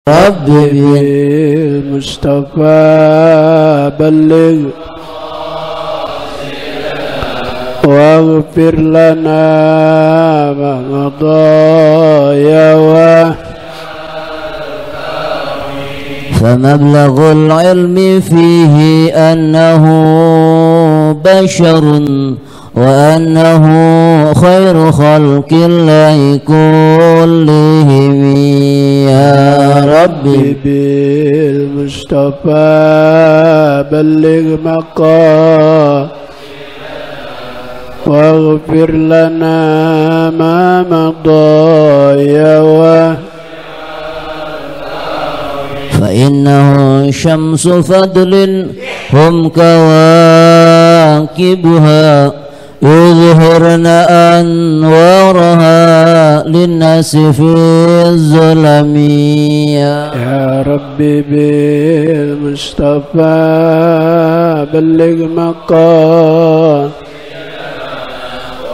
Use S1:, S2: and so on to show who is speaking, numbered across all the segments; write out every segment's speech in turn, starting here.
S1: رب بالمصطفى بلغ واغفر لنا ما مضى
S2: فمبلغ العلم فيه أنه بشر وأنه خير خلق الله كلهم يا ربي
S1: بالمصطفى بلغ مقام واغفر لنا ما مضى
S2: فإنه شمس فضل هم كواكبها يظهرن أنوارها للناس في الظلم
S1: يا ربي بالمصطفى بلغ مقام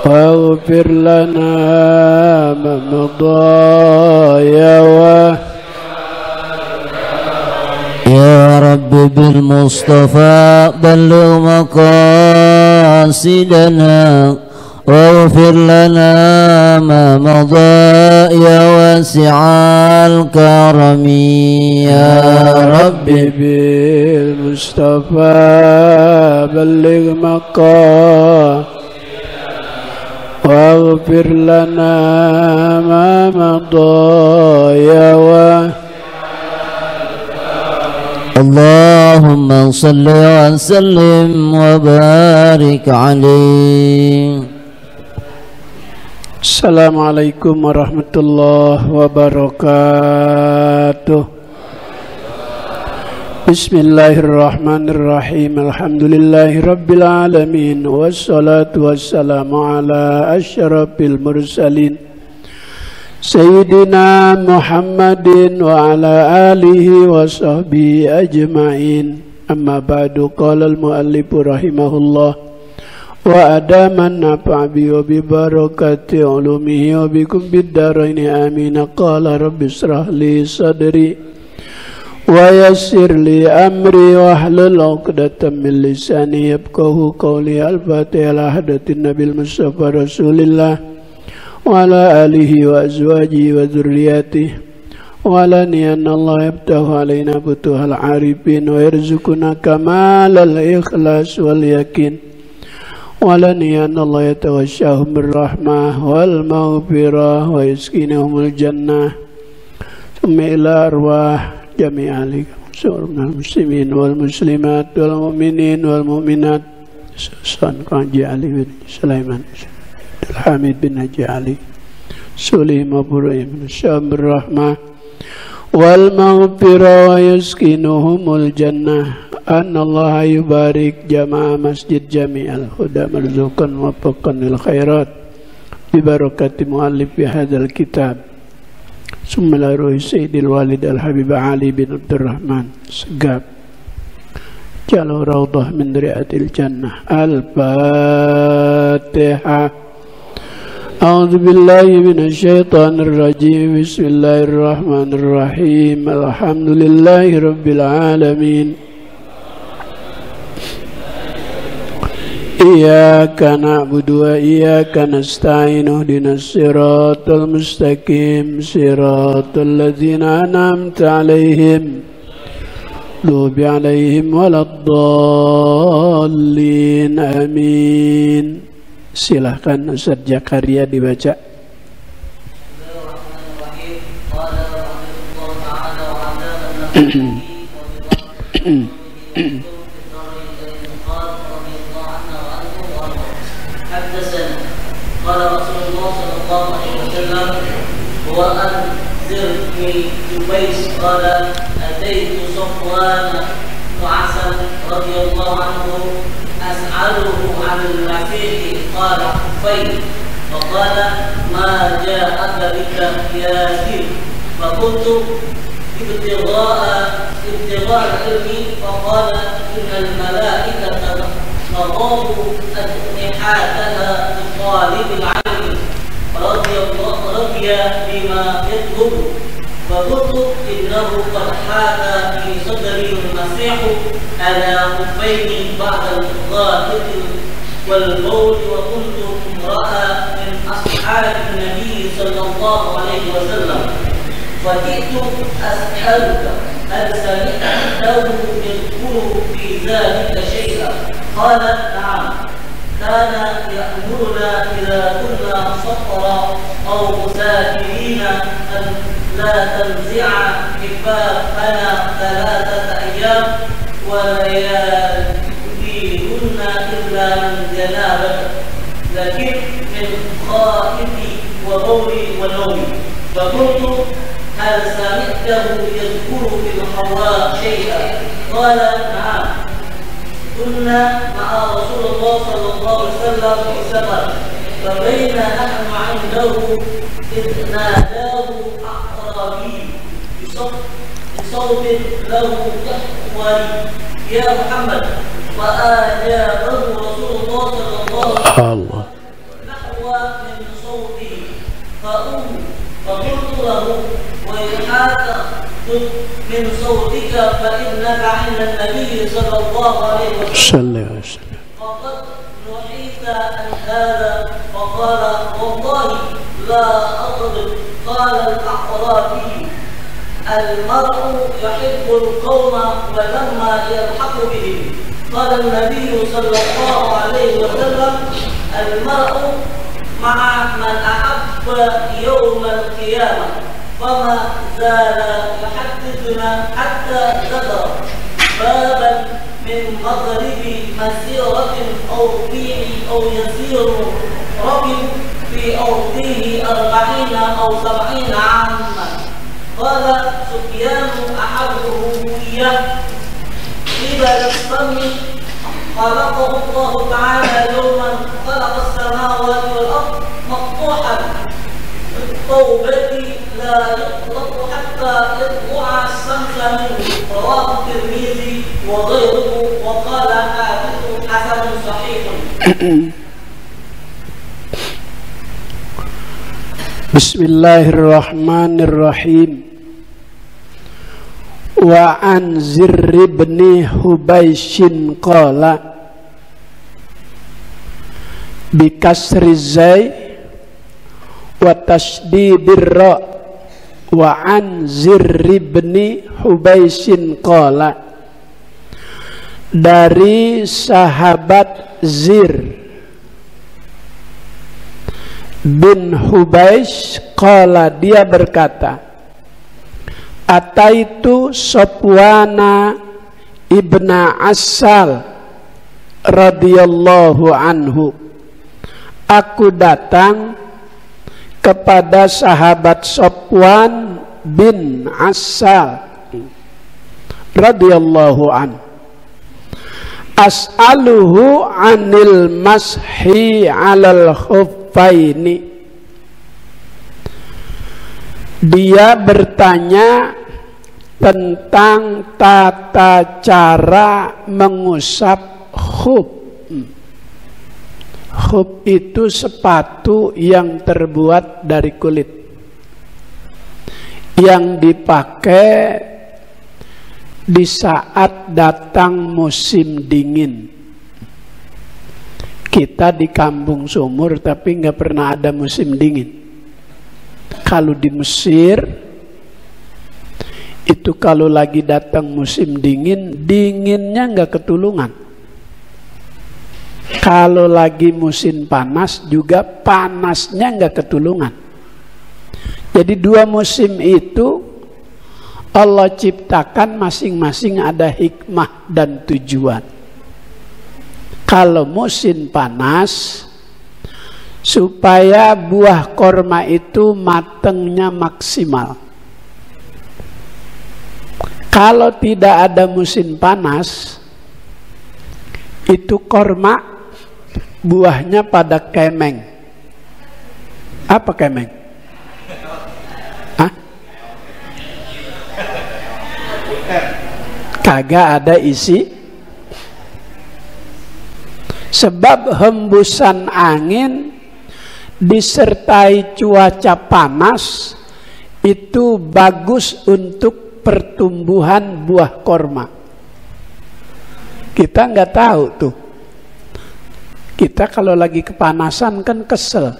S1: واغفر لنا ما مضى
S2: يا رب بالمصطفى بلغ مقاصدنا واغفر لنا ما مضى يا واسع الكرم يا رب
S1: بالمصطفى بلغ مقام واغفر لنا ما مضى
S2: اللهم صل وسلم وبارك عليه.
S1: Assalamualaikum warahmatullahi wabarakatuh. Bismillahirrahmanirrahim. Alhamdulillahi rabbil alamin. Wassalatu wassalamu ala asyrafil mursalin Sayyidina Muhammadin wa ala alihi wa sahbihi ajma'in. Amma ba'du, qala al-muallifu rahimahullah wa adaman nafa'a bi wa bi barakati ulumihi wa bikum bid-daraini amin. Qala rabbi israh li sadri wa yassir li amri wa hlul 'uqdatam min lisani yafqahu qawli. Al-Fatihah ala hadratin Nabil Mustafa Rasulillah wa ala alihi wa azwajihi wa dzurriyyatihi wa ala niyanna Allah yaftahu alaina futuhal arifin wa yarzuquna kamalal ikhlas wal yakin wa ala niyanna Allah yatawasyahum birrahmah wal maghfirah wa yaskinahumul jannah summa ila arwah jami'al muslimin wal muslimat wal mu'minin wal mu'minat Susan Kanji Ali bin Sulaiman Hamid bin Haji Ali Sulim Abu'im Syamir Rahmah wal maghfirah wa yaskinuhumul jannah. Anallaha yubarik jama'a masjid jami'al huda marzuqan waffaqan lil khairat bi barakati muallif bi hadzal kitab. Summa la ruhi sayyidil walid al habib Ali bin Abdurrahman Segap Jalu rawdah min ri'atil jannah. Al-Fatihah. A'udzu billahi minasy syaithanir rajim. Bismillahirrahmanirrahim. Alhamdulillahi rabbil alamin. Iyyaka na'budu wa iyyaka nasta'in. Ihdinas siratal mustaqim. Siratal ladzina an'amta 'alaihim ghairi alaihim waladdallin. Amin. Silahkan Ustaz Jakaria dibaca.
S3: قال رسول الله صلى الله عليه وسلم وأنذرني جبيس قال أتيت صفوان وعسل رضي الله عنه أسأله عن الرفيق قال خفين فقال ما جاءك بك يا ذئب فقلت ابتغاء العلم فقال إن الملائكة تضاء أجنحتها لطالب العلم رضي بما يطلب فقلت إنه قد حاك في صدري المسيح على خفين بعد الغائط والبول، وكنت امرأة من أصحاب النبي صلى الله عليه وسلم، فجئت أسألك هل سمعته يذكر في ذلك شيئا؟ قالت نعم، كان يأمرنا إذا كنا سفرا أو مسافرين أن لا تنزع كفافنا 3 أيام ولياليهن إلا من جنابة، لكن من خائفي وبولي ونومي. فقلت هل سمعته يذكر في الحواء شيئا؟ قال نعم، كنا مع رسول الله صلى الله عليه وسلم في سفر، فبين نحن عنده إذ ناداه أعرابي بصوت له يحوري يا محمد، فأجابه رسول الله صلى الله عليه وسلم نحو من صوته، فقلت له ويحاك من صوتك فإنك عند النبي صلى الله عليه وسلم فقد نحيت عن هذا. فقال والله لا أضرب. قال الأعرابي المرء يحب القوم ولما يلحق بهم. قال النبي صلى الله عليه وسلم المرء مع من أحب يوم القيامة. فما زال يحدثنا حتى ذكر بابا من مغرب مسيرة أو ربيع أو يسير ربي في أرضه 40 أو 70 عاما. قال سفيان أحده إياه قبل السم خلقه الله تعالى يوما خلق السماوات والأرض مقطوعا بالتوبة لا يطلق حتى يطلع الشمس منه. رواه الترمذي وغيره وقال حافظ حسن صحيح.
S1: Bismillahirrahmanirrahim. Wa an Zirr ibn Hubaishin qala bi kasri zai wa tasdidir ra. Wa an Zirr ibn Hubaishin qala, dari sahabat Zir bin Hubaish qala, dia berkata, ataitu Sofwana ibna Asal radhiyallahu anhu, aku datang kepada sahabat Sofwan bin Asal radhiyallahu anhu, as'aluhu anil mashi alal khuffaini. Dia bertanya tentang tata cara mengusap khuf. Khuf itu sepatu yang terbuat dari kulit, yang dipakai di saat datang musim dingin. Kita di kampung sumur tapi nggak pernah ada musim dingin. Kalau di Mesir itu kalau lagi datang musim dingin, dinginnya nggak ketulungan. Kalau lagi musim panas juga panasnya nggak ketulungan. Jadi dua musim itu Allah ciptakan masing-masing ada hikmah dan tujuan. Kalau musim panas, supaya buah korma itu matangnya maksimal. Kalau tidak ada musim panas, itu korma buahnya pada kemeng. Apa kemeng? Hah? Kagak ada isi. Sebab hembusan angin disertai cuaca panas itu bagus untuk pertumbuhan buah korma. Kita nggak tahu tuh. Kita kalau lagi kepanasan kan kesel.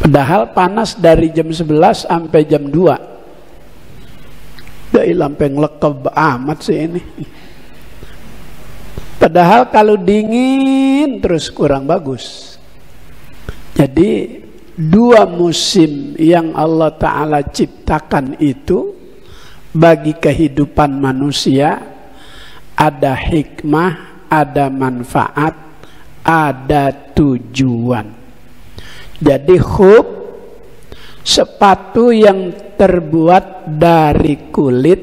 S1: Padahal panas dari jam 11 sampai jam 2. Udah sampai ngelekeb amat sih ini. Padahal kalau dingin terus kurang bagus. Jadi dua musim yang Allah Ta'ala ciptakan itu bagi kehidupan manusia ada hikmah, ada manfaat, ada tujuan. Jadi khuf, sepatu yang terbuat dari kulit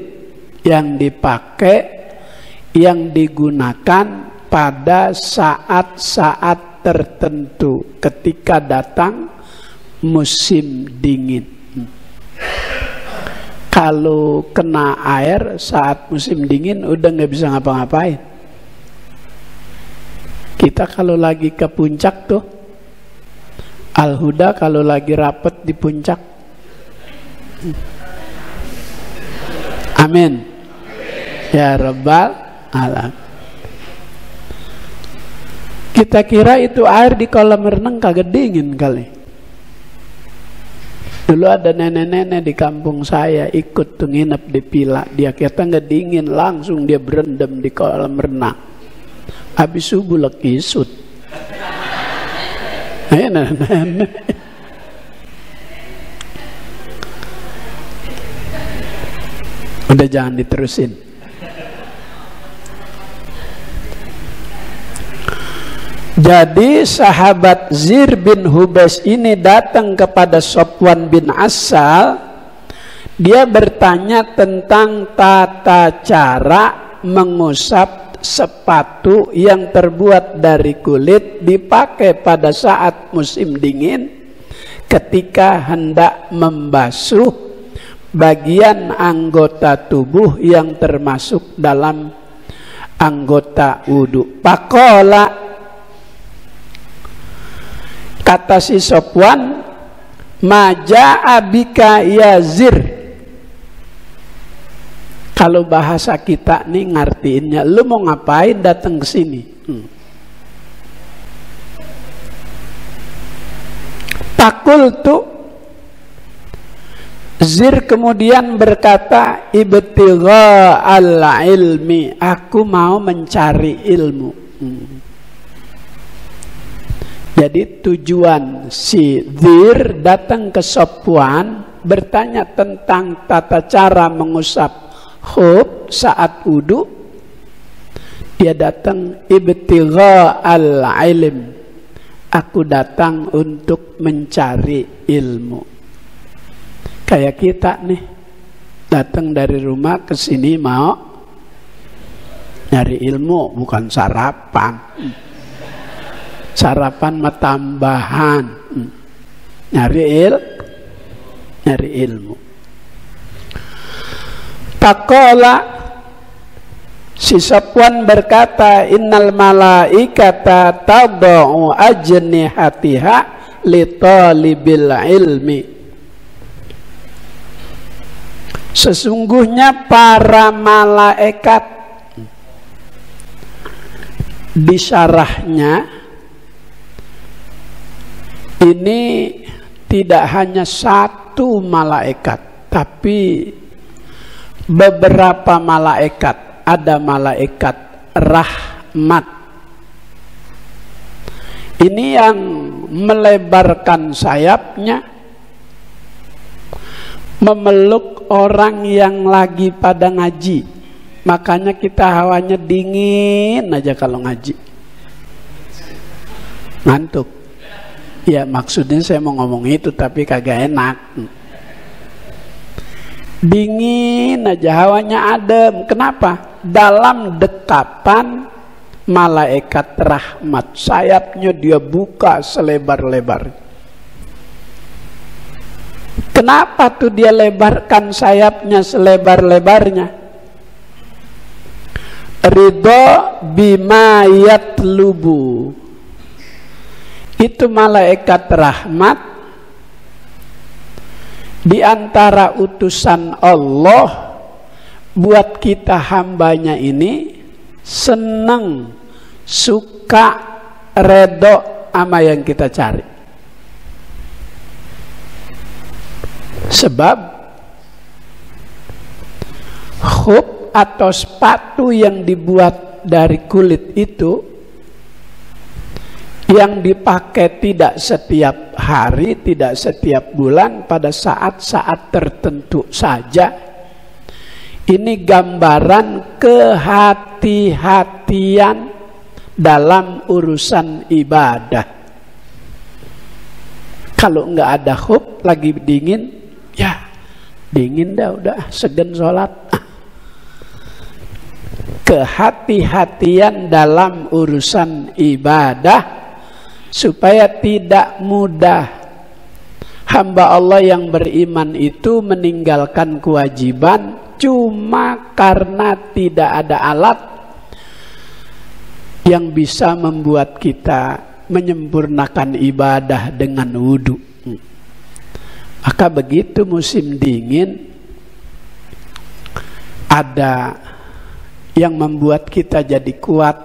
S1: yang dipakai, yang digunakan pada saat-saat tertentu ketika datang musim dingin. Kalau kena air saat musim dingin udah nggak bisa ngapa-ngapain. Kita kalau lagi ke puncak tuh, Al-Huda kalau lagi rapet di puncak. Amin. Ya Rabbal Alamin. Kita kira itu air di kolam renang kagak dingin kali. Dulu ada nenek-nenek di kampung saya ikut tuh nginep di Pila. Dia kata nggak dingin, langsung dia berendam di kolam renang. Habis subuh lekisut. Nenek. Udah jangan diterusin. Jadi sahabat Zir bin Hubais ini datang kepada Sofwan bin Asal. Dia bertanya tentang tata cara mengusap sepatu yang terbuat dari kulit dipakai pada saat musim dingin ketika hendak membasuh bagian anggota tubuh yang termasuk dalam anggota wudu. Pakola, kata si Sofwan, maja abika yazir. Kalau bahasa kita nih ngartiinnya, lu mau ngapain datang ke sini? Takul tuh Zir kemudian berkata, ibtigha al-ilmi, aku mau mencari ilmu. Jadi tujuan si Zir datang ke Sofwan bertanya tentang tata cara mengusap khuf saat wudu. Dia datang ibtigha al-ilm, aku datang untuk mencari ilmu. Kayak kita nih datang dari rumah ke sini mau nyari ilmu, bukan sarapan. Sarapan mah tambahan. Nyari ilmu. Pakola, si Sofwan berkata, innal malaikata tadau ajnihatiha li talibil ilmi. Sesungguhnya para malaikat, di syarahnya ini tidak hanya satu malaikat, tapi beberapa malaikat. Ada malaikat rahmat. Ini yang melebarkan sayapnya, memeluk orang yang lagi pada ngaji. Makanya kita hawanya dingin aja kalau ngaji. Ngantuk. Ya maksudnya saya mau ngomong itu tapi kagak enak. Dingin aja, hawanya adem. Kenapa? Dalam dekapan malaikat rahmat, sayapnya dia buka selebar-lebar. Kenapa tuh dia lebarkan sayapnya selebar-lebarnya? Ridho bima yatlubu. Itu malaikat rahmat di antara utusan Allah buat kita hambanya ini senang, suka, redho sama yang kita cari. Sebab khuf atau sepatu yang dibuat dari kulit itu, yang dipakai tidak setiap hari, tidak setiap bulan, pada saat-saat tertentu saja. Ini gambaran kehati-hatian dalam urusan ibadah. Kalau nggak ada khuf, lagi dingin, ya dingin dah, udah segen sholat. Kehati-hatian dalam urusan ibadah, supaya tidak mudah hamba Allah yang beriman itu meninggalkan kewajiban cuma karena tidak ada alat yang bisa membuat kita menyempurnakan ibadah dengan wudhu. Maka begitu musim dingin, ada yang membuat kita jadi kuat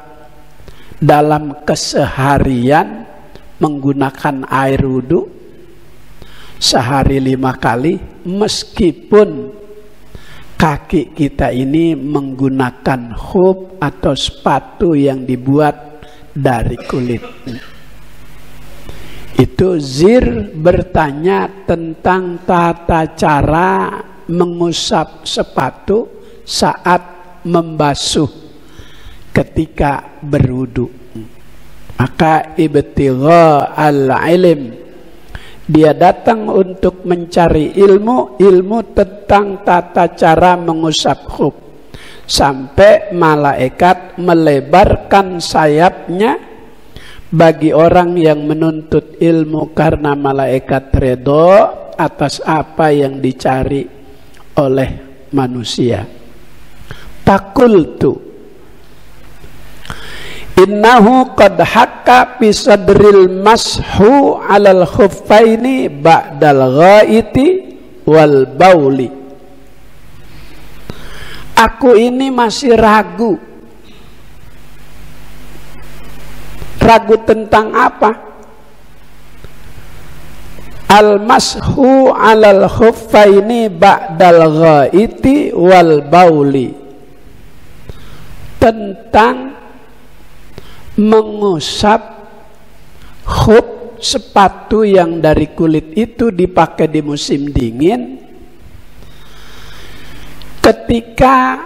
S1: dalam keseharian menggunakan air wudhu sehari 5 kali, meskipun kaki kita ini menggunakan khuf atau sepatu yang dibuat dari kulit. Itu Zir bertanya tentang tata cara mengusap sepatu saat membasuh ketika berwudu. Maka ibtigha al-ilm, dia datang untuk mencari ilmu tentang tata cara mengusap khuf, sampai malaikat melebarkan sayapnya bagi orang yang menuntut ilmu, karena malaikat redho atas apa yang dicari oleh manusia. Fakultu innahu qad hakka fi sadril mashu alal khuffaini ba'dal ghaiti wal bauli. Aku ini masih ragu. Ragu tentang apa? Al mashu alal khuffaini ba'dal ghaiti wal bauli, tentang mengusap khuf, sepatu yang dari kulit itu dipakai di musim dingin ketika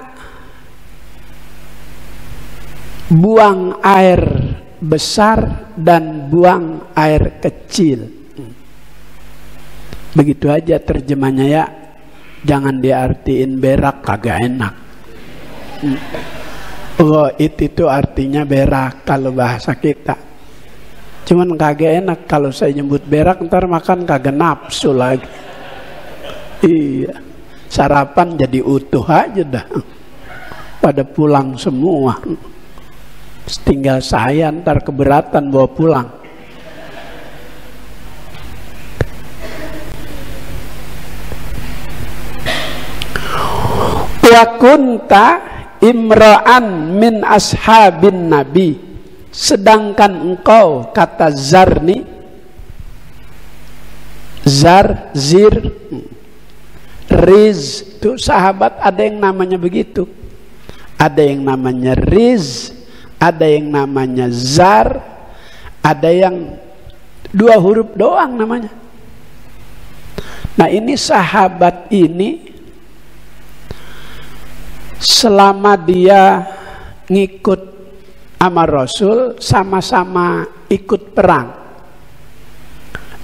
S1: buang air besar dan buang air kecil. Begitu aja terjemahnya ya, jangan diartiin berak, kagak enak. Itu artinya berak kalau bahasa kita. Cuman kagak enak kalau saya nyebut berak, ntar makan kagak nafsu lagi. Iya, sarapan jadi utuh aja dah. Pada pulang semua. Tinggal saya ntar keberatan bawa pulang. Wa kunta imra'an min ashabin nabi, sedangkan engkau, kata Zarni, Zar, Zir, Riz, itu sahabat ada yang namanya begitu, ada yang namanya Riz, ada yang namanya Zar, ada yang 2 huruf doang namanya. Nah ini sahabat ini selama dia ngikut sama Rasul, sama-sama ikut perang.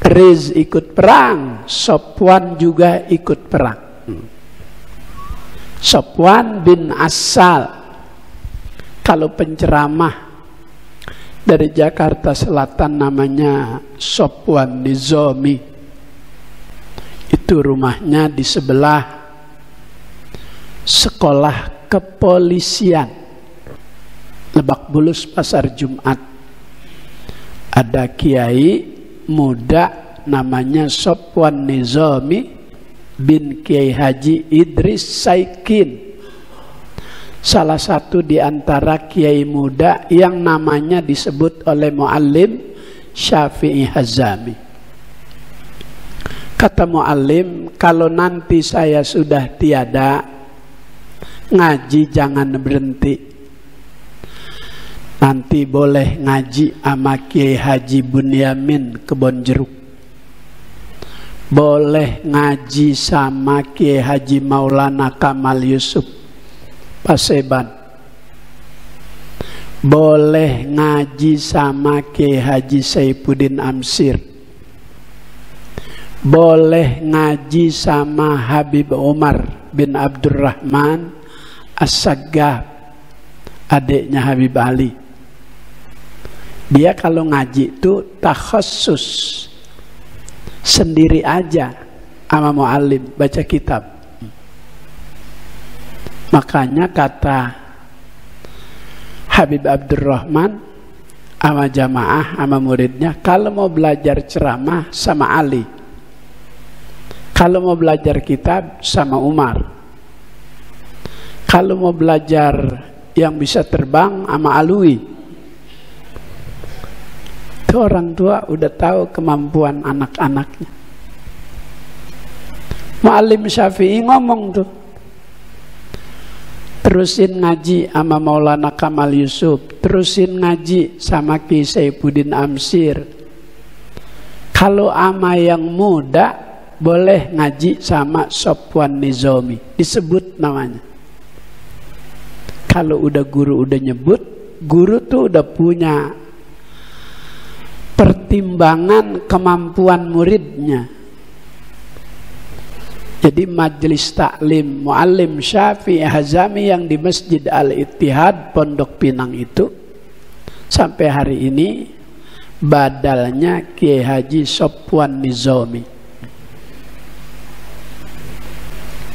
S1: Riz ikut perang, Sofwan juga ikut perang. Sofwan bin Asal, kalau penceramah dari Jakarta Selatan namanya Sofwan Nizomi, itu rumahnya di sebelah sekolah kepolisian Lebak Bulus Pasar Jumat. Ada kiai muda namanya Sofwan Nizomi, bin Kiai Haji Idris Saikin, salah satu di antara kiai muda yang namanya disebut oleh Muallim Syafi'i Hazami. Kata Muallim, kalau nanti saya sudah tiada, ngaji jangan berhenti. Nanti boleh ngaji sama Kiai Haji Bunyamin Kebonjeruk, boleh ngaji sama Kiai Haji Maulana Kamal Yusuf Paseban, boleh ngaji sama Kiai Haji Saifuddin Amsir, boleh ngaji sama Habib Umar bin Abdurrahman As-Saggaf, adiknya Habib Ali. Dia kalau ngaji itu takhassus, sendiri aja sama muallim, baca kitab. Makanya kata Habib Abdurrahman sama jamaah, sama muridnya, kalau mau belajar ceramah sama Ali, kalau mau belajar kitab sama Umar, kalau mau belajar yang bisa terbang sama Alwi. Itu orang tua udah tahu kemampuan anak-anaknya. Muallim Syafi'i ngomong tuh, terusin ngaji sama Maulana Kamal Yusuf, terusin ngaji sama Ki Saifuddin Amsir. Kalau ama yang muda boleh ngaji sama Sofwan Nizami, disebut namanya. Kalau udah guru udah nyebut, guru tuh udah punya pertimbangan kemampuan muridnya. Jadi majelis taklim Muallim Syafi'i Hazami yang di Masjid Al-Ittihad Pondok Pinang itu sampai hari ini badalnya Kiai Haji Sofwan Nizami.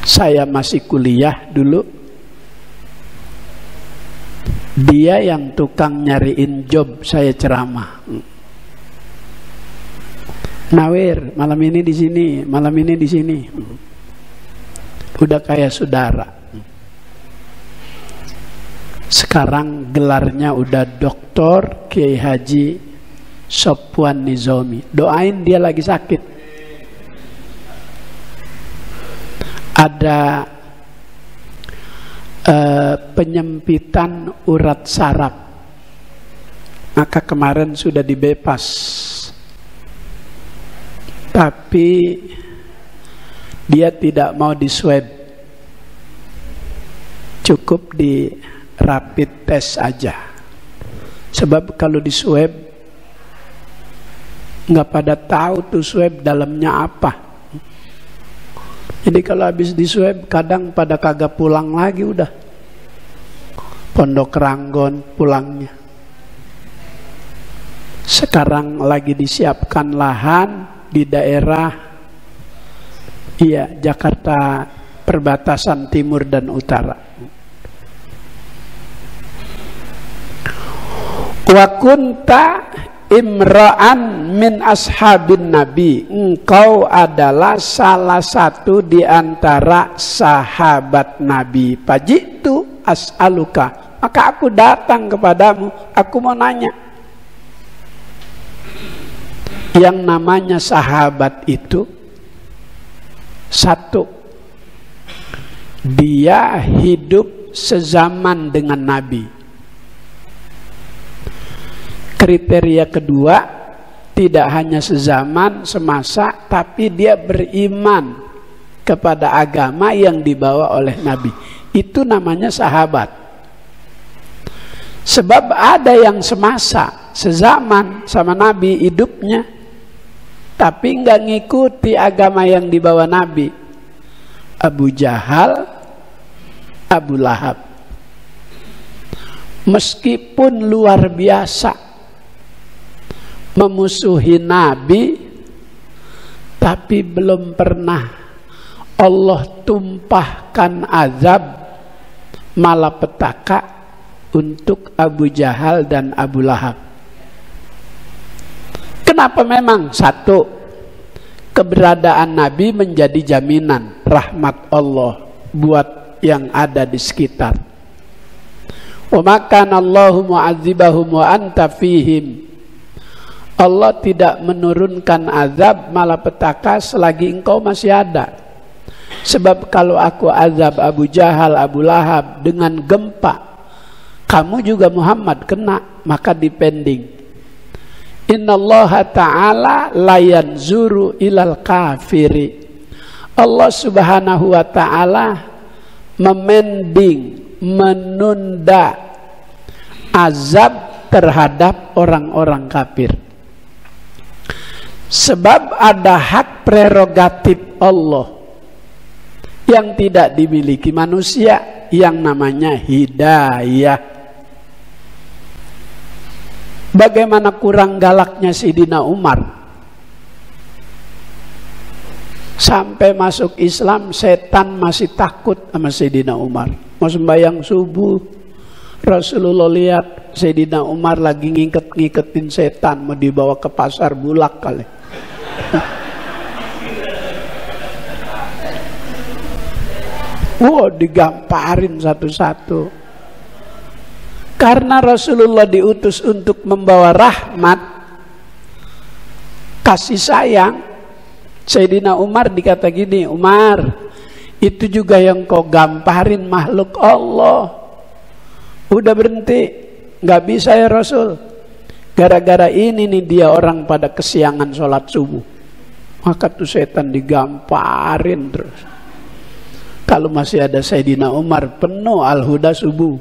S1: Saya masih kuliah dulu, dia yang tukang nyariin job saya ceramah. Nawir, malam ini di sini, malam ini di sini. Udah kayak saudara. Sekarang gelarnya udah Doktor Kiai Haji Sofwan Nizami. Doain dia lagi sakit. Ada penyempitan urat saraf, maka kemarin sudah dibebas, tapi dia tidak mau di swab, cukup di rapid test aja. Sebab kalau di swab nggak pada tahu tuh swab dalamnya apa. Jadi kalau habis di swab kadang pada kagak pulang lagi, udah Pondok Ranggon pulangnya. Sekarang lagi disiapkan lahan di daerah Jakarta perbatasan timur dan utara. Wa kunta imra'an min ashabin nabi, engkau adalah salah satu di antara sahabat nabi. Fajitu as'aluka, maka aku datang kepadamu, aku mau nanya. Yang namanya sahabat itu, satu, dia hidup sezaman dengan Nabi. Kriteria kedua, tidak hanya sezaman, semasa, tapi dia beriman kepada agama yang dibawa oleh Nabi. Itu namanya sahabat. Sebab ada yang semasa, sezaman sama Nabi hidupnya, tapi nggak ngikuti agama yang dibawa Nabi. Abu Jahal, Abu Lahab. Meskipun luar biasa memusuhi Nabi, tapi belum pernah Allah tumpahkan azab malapetaka untuk Abu Jahal dan Abu Lahab. Kenapa? Memang satu, keberadaan Nabi menjadi jaminan rahmat Allah buat yang ada di sekitar. Wa makana Allahu mu'adzibahum wa anta fihim. Allah tidak menurunkan azab malapetaka selagi engkau masih ada. Sebab kalau aku azab Abu Jahal, Abu Lahab dengan gempa, kamu juga Muhammad kena, maka dipending. Innallaha ta'ala la yanzuru ilal kafiri. Allah subhanahu wa ta'ala memending, menunda azab terhadap orang-orang kafir. Sebab ada hak prerogatif Allah yang tidak dimiliki manusia, yang namanya hidayah. Bagaimana kurang galaknya Sayyidina Umar, sampai masuk Islam setan masih takut sama Sayyidina Umar. Mau sembahyang subuh, Rasulullah lihat Sayyidina Umar lagi ngikut-ngikutin setan, mau dibawa ke pasar Bulak kali. Wow, digamparin satu-satu. Karena Rasulullah diutus untuk membawa rahmat, kasih sayang, Sayyidina Umar dikata gini, Umar, itu juga yang kau gamparin makhluk Allah. Udah berhenti, nggak bisa ya Rasul. Gara-gara ini nih dia orang pada kesiangan sholat subuh. Maka tuh setan digamparin terus. Kalau masih ada Sayyidina Umar, penuh Al-Huda subuh.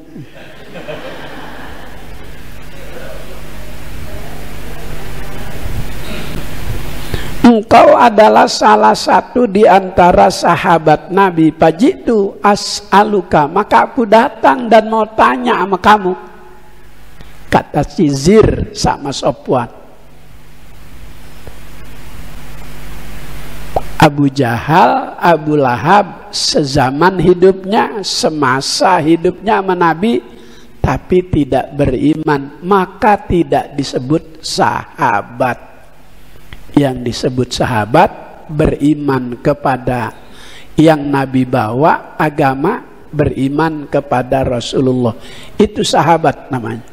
S1: Engkau adalah salah satu di antara sahabat Nabi. Pajitu as'aluka, maka aku datang dan mau tanya sama kamu. Kata si Zir sama Sofwan. Abu Jahal, Abu Lahab sezaman hidupnya, semasa hidupnya sama Nabi, tapi tidak beriman, maka tidak disebut sahabat. Yang disebut sahabat beriman kepada yang Nabi bawa, agama, beriman kepada Rasulullah. Itu sahabat namanya.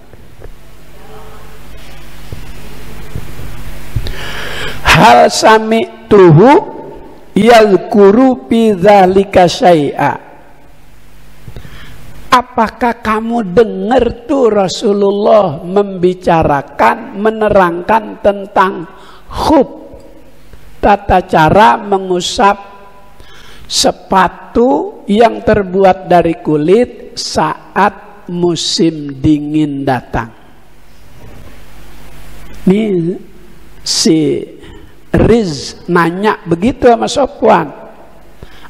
S1: Hal sami'tuhu yadhkuru fi dzalika syai'a. Apakah kamu dengar tuh Rasulullah membicarakan, menerangkan tentang khuf, tata cara mengusap sepatu yang terbuat dari kulit saat musim dingin datang? Ini si Riz nanya begitu sama Sofwan.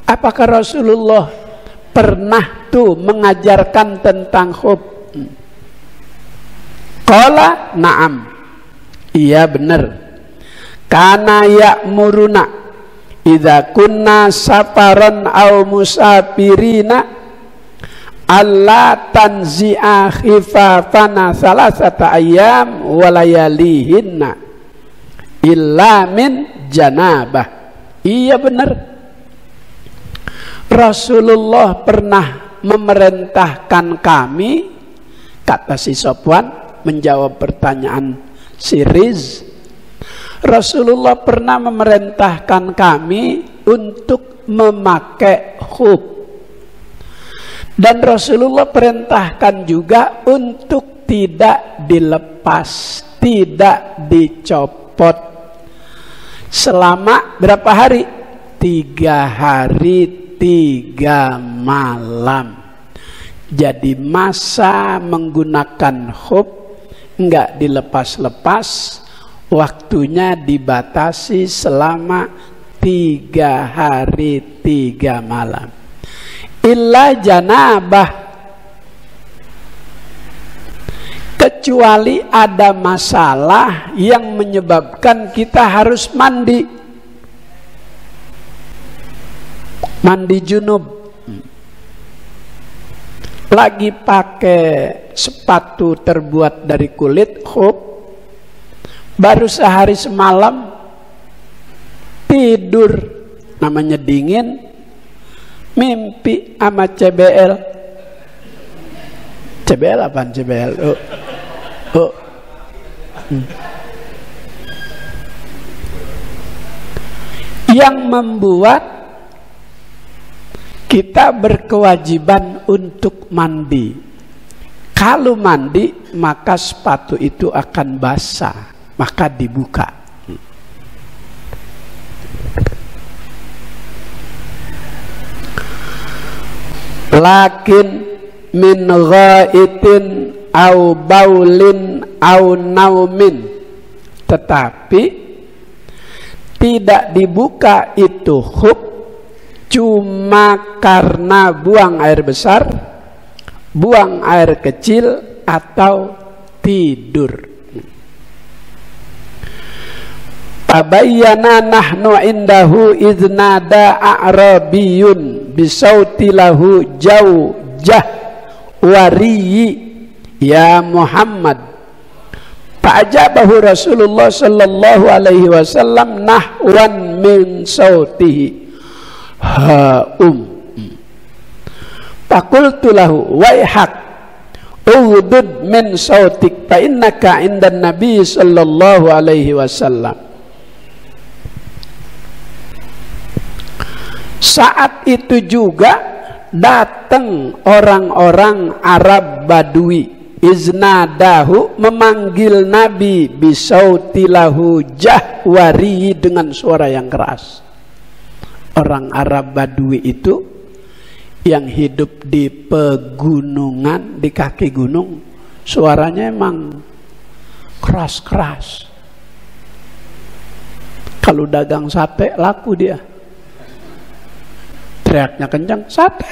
S1: Apakah Rasulullah pernah tuh mengajarkan tentang khuf? Qala na'am. Iya benar. Kana ya'muruna idza kunna safaran aw musafirina alla tanzi'a khifafana salasata ayyam wa layalihinna illa min janabah. Iya benar. Rasulullah pernah memerintahkan kami, kata si Sofwan menjawab pertanyaan si Riz. Rasulullah pernah memerintahkan kami untuk memakai khuf. Dan Rasulullah perintahkan juga untuk tidak dilepas, tidak dicopot. Selama berapa hari? 3 hari 3 malam. Jadi masa menggunakan khuf enggak dilepas-lepas, waktunya dibatasi selama 3 hari 3 malam. Illa janabah, kecuali ada masalah yang menyebabkan kita harus mandi. Mandi junub. Lagi pakai sepatu terbuat dari kulit khuf, baru sehari semalam tidur, namanya dingin, mimpi sama CBL. CBL apaan CBL? Yang membuat kita berkewajiban untuk mandi. Kalau mandi maka sepatu itu akan basah, maka dibuka. Lakin min ghaitin au baulin au naumin, tetapi tidak dibuka itu khuf cuma karena buang air besar, buang air kecil, atau tidur. Tabayyana nahnu indahu idznada a'rabiyun bisauti lahu jaujah wariyi ya Muhammad. Fa'ajabahu Rasulullah sallallahu alaihi wasallam nahwan min sautihi Faqultu lahu waihak ughdud min sautik fa innaka indan nabi sallallahu alaihi wasallam. Saat itu juga datang orang-orang Arab Badui, iznadahu, memanggil Nabi bisautilahu jahwari, dengan suara yang keras. Orang Arab Badui itu yang hidup di pegunungan, di kaki gunung, suaranya emang keras-keras. Kalau dagang sate laku dia, teriaknya kencang, sate.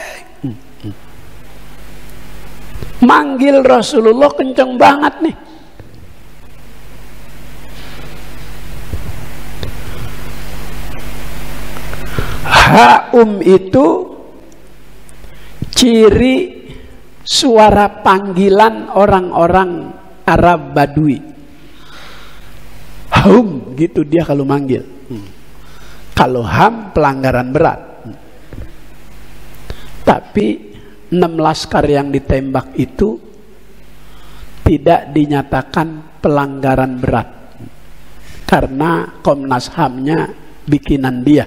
S1: Manggil Rasulullah kencang banget nih. Itu ciri suara panggilan orang-orang Arab Badui. Hum gitu dia kalau manggil. Kalau ham pelanggaran berat. Tapi 6 laskar yang ditembak itu tidak dinyatakan pelanggaran berat karena Komnas HAM-nya bikinan dia.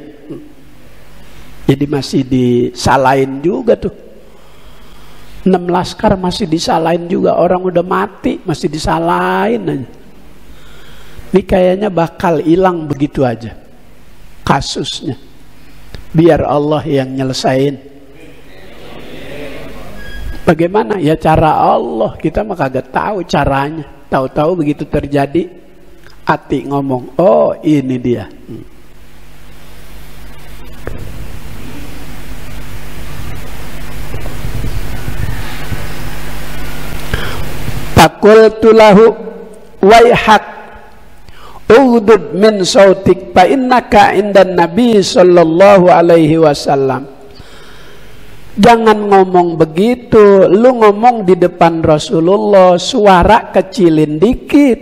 S1: Jadi masih disalahin juga tuh. 6 laskar masih disalahin juga. Orang udah mati masih disalahin aja. Ini kayaknya bakal hilang begitu aja kasusnya. Biar Allah yang nyelesain. Bagaimana? Ya cara Allah. Kita mah kagak tahu caranya. Tahu-tahu begitu terjadi, hati ngomong, oh ini dia. Faqultu lahu waihak ughdud min sautik fa innaka indan nabi sallallahu alaihi wasallam. Jangan ngomong begitu, lu ngomong di depan Rasulullah, suara kecilin dikit.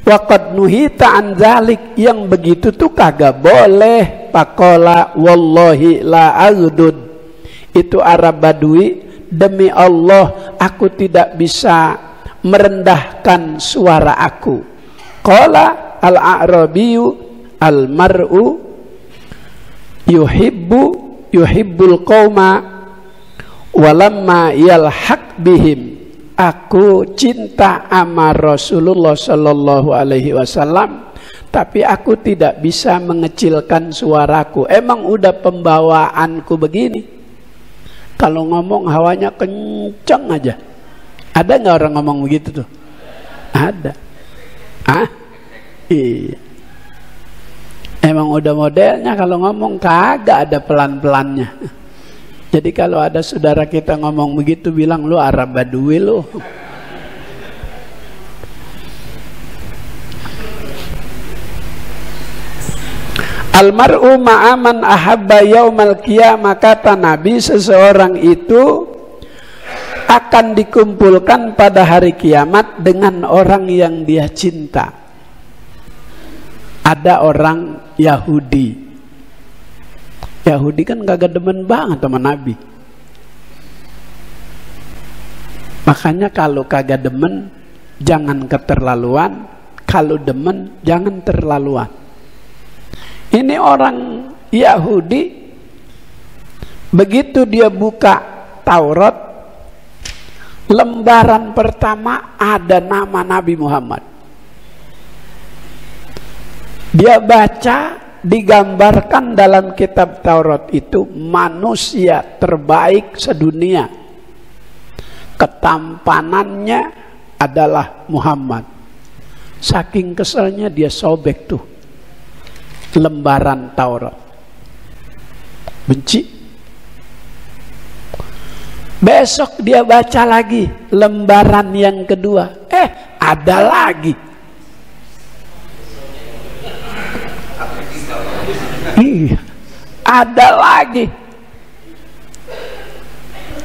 S1: Waqad nuhita an dzalik, yang begitu tuh kagak boleh. Faqala wallahi la aghdud. Itu Arab Badui, demi Allah aku tidak bisa merendahkan suara aku. Qala al-a'rabiyyu al-mar'u yuhibbul qauma walamma yalhaq bihim. Aku cinta sama Rasulullah sallallahu alaihi wasallam, tapi aku tidak bisa mengecilkan suaraku. Emang udah pembawaanku begini. Kalau ngomong hawanya kencang aja. Ada nggak orang ngomong begitu tuh? Ada. Iya. Emang udah modelnya kalau ngomong kagak ada pelan-pelannya. Jadi kalau ada saudara kita ngomong begitu, bilang lu Arab Badui lu. Almar'u ma'aman ahabba yaumal qiyamah, kata Nabi, seseorang itu akan dikumpulkan pada hari kiamat dengan orang yang dia cinta. Ada orang Yahudi. Yahudi kan kagak demen banget sama Nabi. Makanya kalau kagak demen, jangan keterlaluan. Kalau demen, jangan terlaluan. Ini orang Yahudi, begitu dia buka Taurat, lembaran pertama ada nama Nabi Muhammad. Dia baca, digambarkan dalam kitab Taurat itu manusia terbaik sedunia. Ketampanannya adalah Muhammad. Saking keselnya dia sobek tuh lembaran Taurat. Benci. Besok dia baca lagi lembaran yang kedua. Ada lagi. Iya, ada lagi.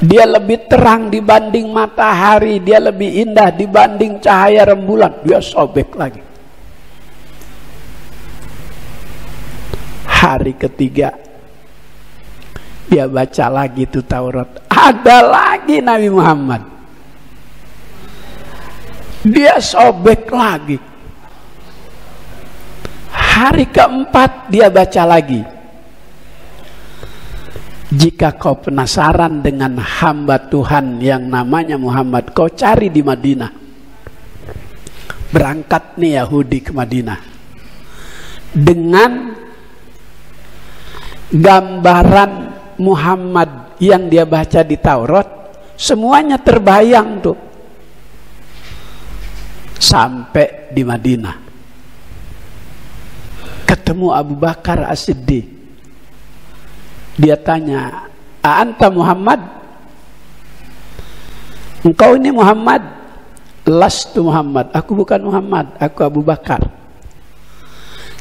S1: Dia lebih terang dibanding matahari, dia lebih indah dibanding cahaya rembulan. Dia sobek lagi. Hari ketiga dia baca lagi tuh Taurat, ada lagi Nabi Muhammad. Dia sobek lagi. Hari keempat dia baca lagi. Jika kau penasaran dengan hamba Tuhan yang namanya Muhammad, kau cari di Madinah. Berangkat nih Yahudi ke Madinah dengan gambaran Muhammad yang dia baca di Taurat, semuanya terbayang tuh. Sampai di Madinah ketemu Abu Bakar As-Siddiq. Dia tanya, "Anta Muhammad?" "Engkau ini Muhammad?" "Lastu Muhammad." "Aku bukan Muhammad, aku Abu Bakar."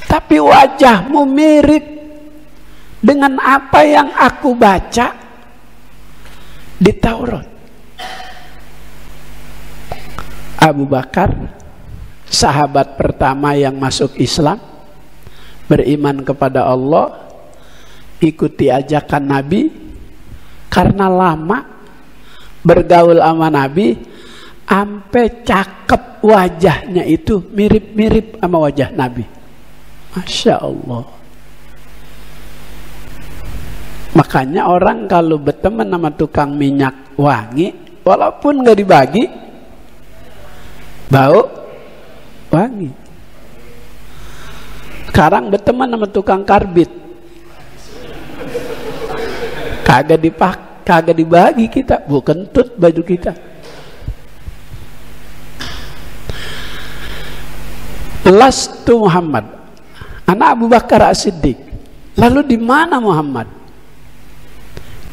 S1: "Tapi wajahmu mirip dengan apa yang aku baca di Taurat." Abu Bakar, sahabat pertama yang masuk Islam, beriman kepada Allah, ikuti ajakan Nabi, karena lama bergaul sama Nabi, sampai cakep wajahnya itu mirip-mirip sama wajah Nabi. Masya Allah. Makanya orang kalau berteman sama tukang minyak wangi, walaupun gak dibagi, bau wangi. Sekarang berteman sama tukang karbit, kagak dibagi kita, bukan kentut baju kita. Lastu Muhammad, anak Abu Bakar As-Siddiq. Lalu di mana Muhammad?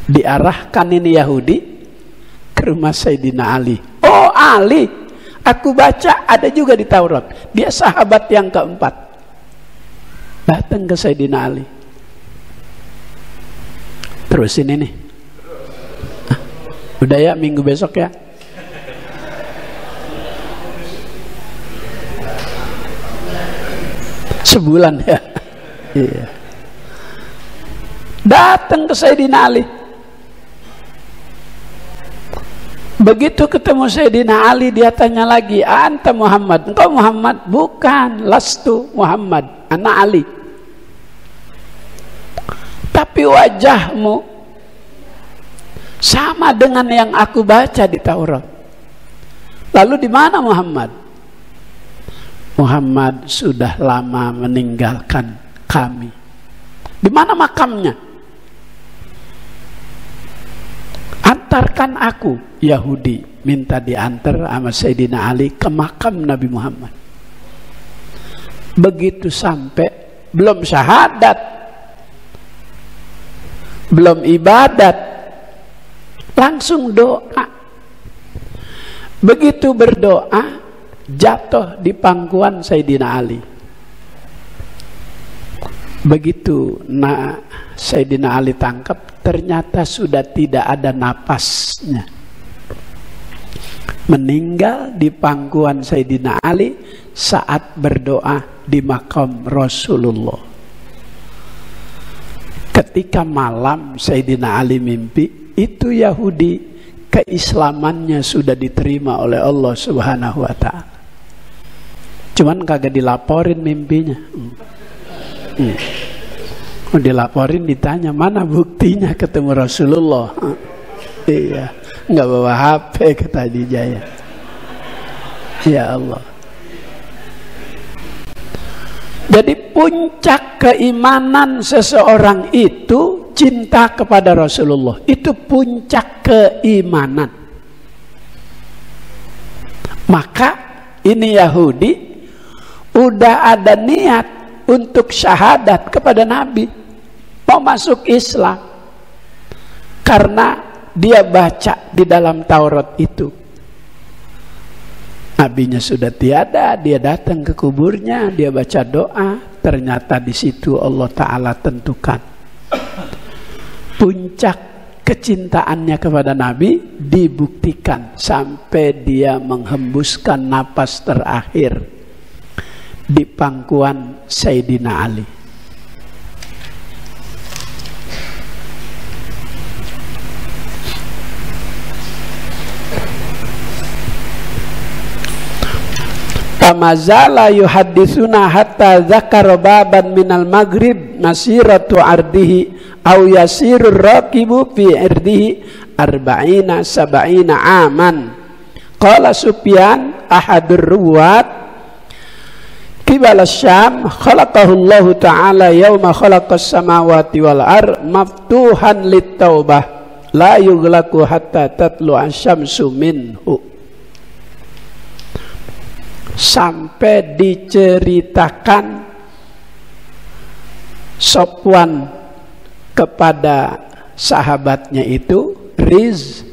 S1: Diarahkan ini Yahudi ke rumah Sayyidina Ali. Oh, Ali, aku baca ada juga di Taurat. Dia sahabat yang keempat. Datang ke Sayyidina Ali. Terusin ini. Udah ya, minggu besok ya. Sebulan ya. Iya. Datang ke Sayyidina Ali. Begitu ketemu Sayyidina Ali, dia tanya lagi, "Anta Muhammad?" "Engkau Muhammad?" "Bukan, lastu Muhammad, anak Ali. Tapi wajahmu sama dengan yang aku baca di Taurat." "Lalu di mana Muhammad?" "Muhammad sudah lama meninggalkan kami." "Di mana makamnya?" "Antarkan aku." Yahudi minta diantar sama Sayyidina Ali ke makam Nabi Muhammad. Begitu sampai, belum syahadat, belum ibadat, langsung doa. Begitu berdoa, jatuh di pangkuan Sayyidina Ali. Begitu Sayyidina Ali tangkap, ternyata sudah tidak ada napasnya. meninggal di pangkuan Sayyidina Ali saat berdoa di makam Rasulullah. Ketika malam Sayyidina Ali mimpi, itu Yahudi keislamannya sudah diterima oleh Allah Subhanahu wa ta'ala. Cuman kagak dilaporin mimpinya. Dilaporin, ditanya mana buktinya ketemu Rasulullah. Iya, nggak bawa HP kata Dijaya. Ya Allah. Jadi puncak keimanan seseorang itu cinta kepada Rasulullah. Itu puncak keimanan. Maka ini Yahudi udah ada niat untuk syahadat kepada Nabi, mau masuk Islam, karena dia baca di dalam Taurat itu nabinya sudah tiada, dia datang ke kuburnya, dia baca doa, ternyata di situ Allah Ta'ala tentukan puncak kecintaannya kepada Nabi dibuktikan sampai dia menghembuskan napas terakhir di pangkuan Sayyidina Ali. Famazala yuhadditsuna hatta dzakara baban minal maghrib masiratu ardihi aw yasirur raqibu fi irdihi arba'ina sab'ina aman. Qala Sufyan ahadur ruwat qibala Syam khalaqahu Allah Ta'ala yauma khalaqas samawati wal ard maftuhan lit-taubah la yughlaqu hatta tatlu asy-syamsu minhu. Sampai diceritakan Sofwan kepada sahabatnya itu Riz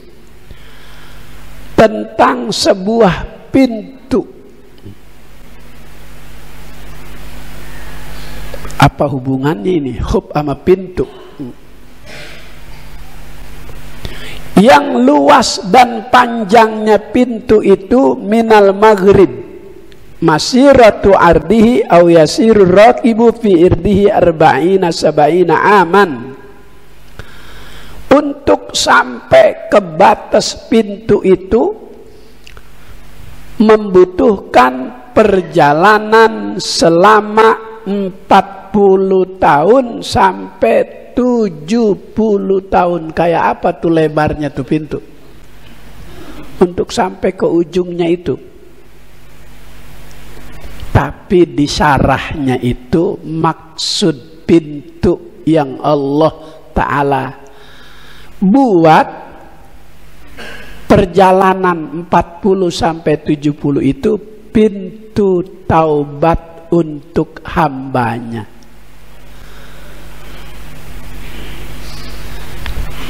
S1: tentang sebuah pintu. Apa hubungannya ini hub sama pintu? Yang luas dan panjangnya pintu itu minal maghrib masiratu ardihi aw yasirur raqibu fi irdihi arba'ina sab'ina aman. Untuk sampai ke batas pintu itu membutuhkan perjalanan selama 40 tahun sampai 70 tahun. Kayak apa tuh lebarnya tuh pintu untuk sampai ke ujungnya itu. Tapi di syarahnya itu maksud pintu yang Allah Ta'ala buat perjalanan 40 sampai 70 itu pintu taubat untuk hambanya.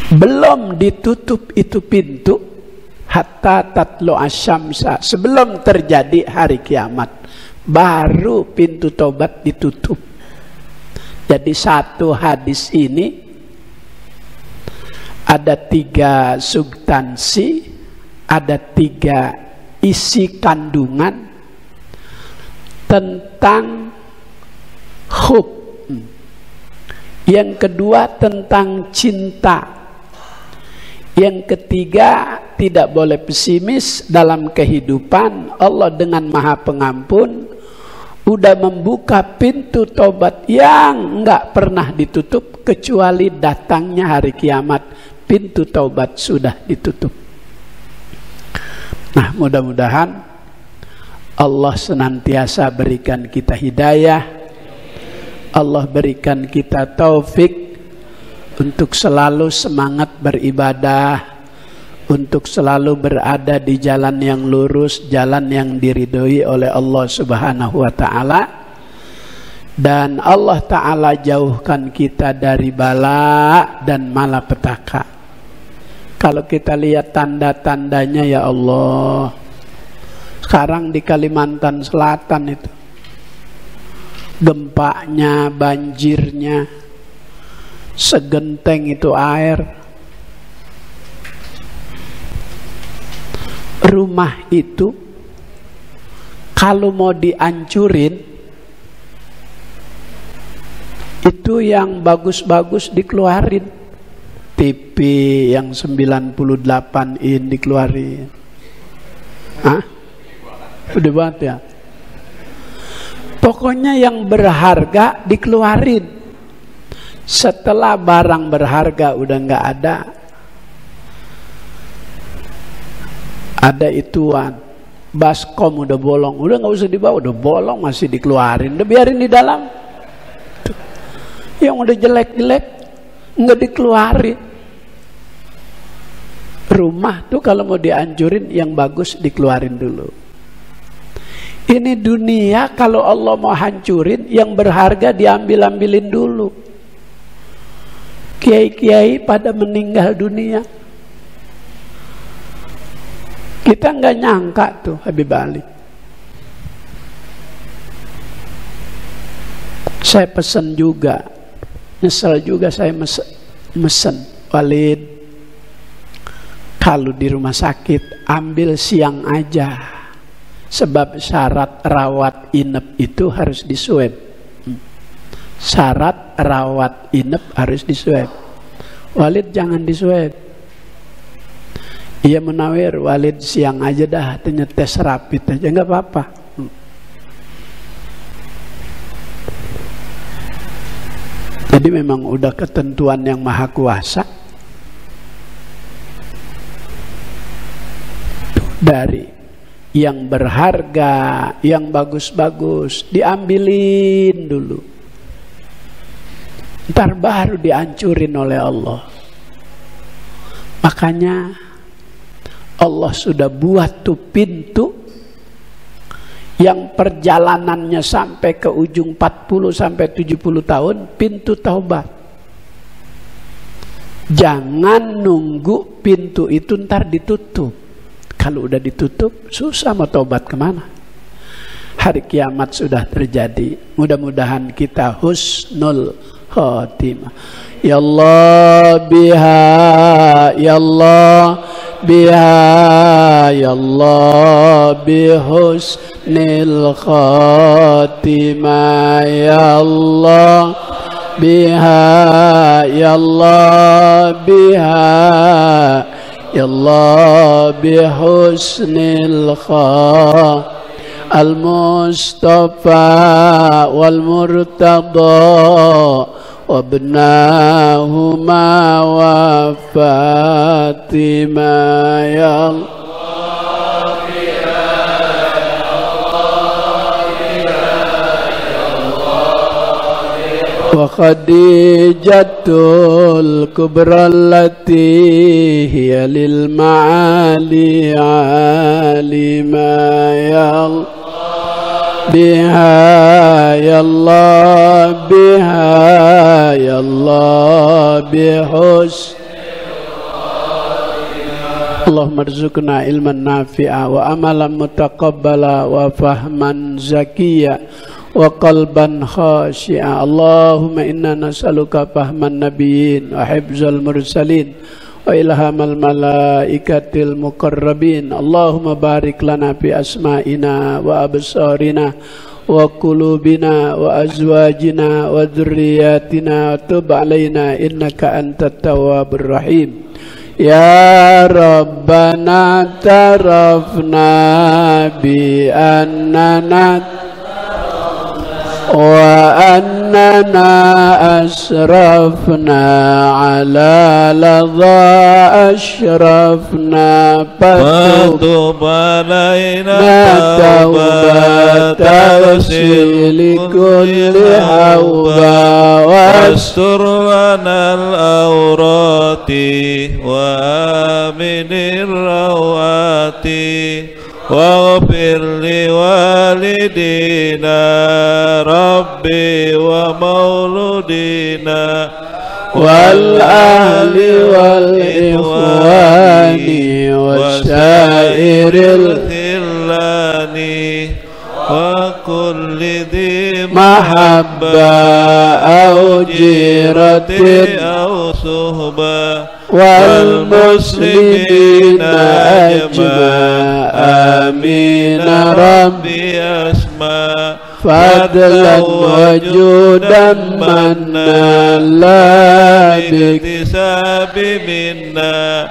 S1: Belum ditutup itu pintu hatta tatlu asyamsa, sebelum terjadi hari kiamat baru pintu taubat ditutup. Jadi satu hadis ini ada 3 substansi, ada 3 isi kandungan tentang hub. Yang kedua tentang cinta. Yang ketiga, tidak boleh pesimis dalam kehidupan. Allah dengan Maha Pengampun udah membuka pintu tobat yang enggak pernah ditutup kecuali datangnya hari kiamat. Pintu taubat sudah ditutup. Nah, mudah-mudahan Allah senantiasa berikan kita hidayah. Allah berikan kita taufik untuk selalu semangat beribadah, untuk selalu berada di jalan yang lurus, jalan yang diridhoi oleh Allah Subhanahu wa Ta'ala. Dan Allah Ta'ala jauhkan kita dari bala dan malapetaka. Kalau kita lihat tanda-tandanya, ya Allah, sekarang di Kalimantan Selatan itu gempanya, banjirnya, segenteng itu air, rumah itu kalau mau dihancurin, itu yang bagus-bagus dikeluarin. TV yang 98 in dikeluarin. Hah? Udah banget ya? Pokoknya yang berharga dikeluarin. Setelah barang berharga udah nggak ada ituan. Baskom udah bolong, udah nggak usah dibawa, udah bolong masih dikeluarin, udah biarin di dalam. Yang udah jelek-jelek nggak dikeluarin. Rumah tuh kalau mau dihancurin yang bagus dikeluarin dulu. Ini dunia kalau Allah mau hancurin yang berharga diambil-ambilin dulu. Kiai-kiai pada meninggal dunia. Kita nggak nyangka tuh Habib Ali. Saya pesan juga, nyesel juga saya mesen Walid, kalau di rumah sakit ambil siang aja, sebab syarat rawat inap itu harus diswab. Syarat rawat inap harus diswab. Walid jangan diswab. Iya Munawir, Walid siang aja dah, nyetes rapid aja nggak apa-apa. Jadi memang udah ketentuan yang maha kuasa. Dari yang berharga, yang bagus-bagus diambilin dulu. Ntar baru dihancurin oleh Allah. Makanya Allah sudah buat tuh pintu yang perjalanannya sampai ke ujung 40 sampai 70 tahun, pintu taubat. Jangan nunggu pintu itu ntar ditutup. Kalau udah ditutup, susah mau taubat kemana? Hari kiamat sudah terjadi. Mudah-mudahan kita husnul khotimah. Ya Allah biha, ya Allah biha, ya Allah bihusnil khatimah, ya Allah biha, ya Allah biha, ya Allah bihusnil khatimah. Al-Mustafa wal-Murtada وابناهما وفاطمة يا الله يا الله وخديجة الكبرى التي هي للمعالي عالمة يا الله بها يا الله بها يا الله بحسن اللهم ارزقنا علما نافعا وعملا متقبلا وفهما زكيا وقلبا خاشعا اللهم إنا نسألك فهم النبيين وحفظ المرسلين وإلهام الملائكة المقربين اللهم بارك لنا في أسمائنا وأبصارنا وقلوبنا وأزواجنا وذرياتنا وتب علينا إنك أنت التواب الرحيم يا ربنا اعترفنا بأننا وأننا أسرفنا على لظى أشرفنا فتب علينا توبة تغسل كل هوبة واستر لنا الأورات وآمن الروات واغفر لوالدينا ربي ومولودينا والأهل والإخوان وسائر الخلان وكل ذي محبة أو جيرة أو صحبة والمسلمين أجمعين آمين ربي
S4: أسماء
S1: فضلا وجودا منا لا
S4: باكتساب منا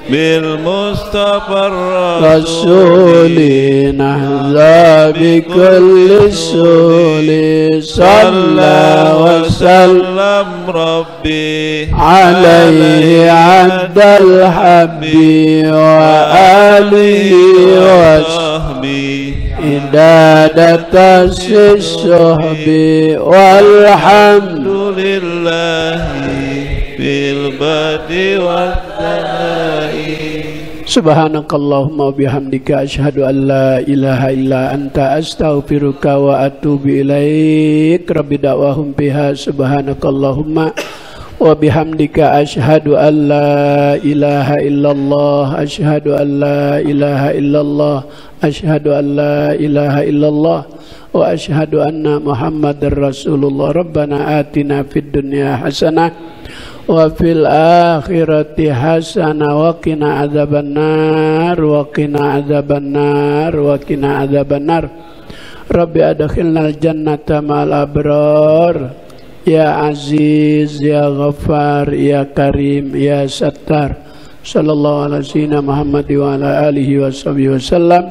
S4: بالمصطفى
S1: الرسول نهضى بكل السول صلى وسلم
S4: ربي
S1: عليه عد الحب وآله وصحبه إدادة الصحب والحمد
S4: لله في البدء والثناء
S1: Subhanakallahumma bihamdika asyhadu an la ilaha illa anta astaghfiruka wa atubu ilaik. Rabbi da'wahum biha subhanakallahumma wa bihamdika asyhadu an la ilaha illallah asyhadu an la ilaha illallah asyhadu an la ilaha illallah wa asyhadu anna muhammadar rasulullah. Rabbana atina fid dunya hasanah wa fil akhirati hasanah wa qina adzabannar wa qina adzabannar wa qina adzabannar. Rabbi adkhilnal jannata ma'al abrar ya aziz ya ghaffar ya karim ya sattar. Sallallahu ala sayyidina Muhammad wa ala alihi wa sahbihi wasallam.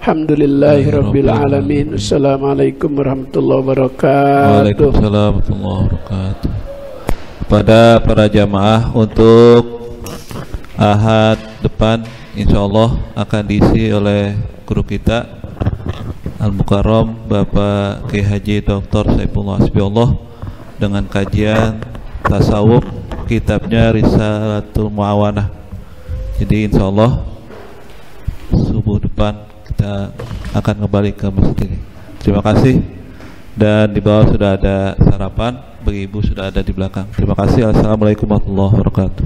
S1: Alhamdulillahi rabbil alamin. Assalamualaikum warahmatullahi wabarakatuh.
S4: Waalaikumsalam warahmatullahi wabarakatuh. Pada para jamaah untuk Ahad depan insyaallah akan diisi oleh guru kita Al-Mukarram Bapak Kiai Haji Dr. Saifullah Hasbiullah dengan kajian tasawuf, kitabnya Risalatul Muawanah. Jadi insyaallah subuh depan kita akan kembali ke masjid ini. Terima kasih. Dan di bawah sudah ada sarapan, bagi ibu sudah ada di belakang. Terima kasih. Assalamualaikum warahmatullahi wabarakatuh.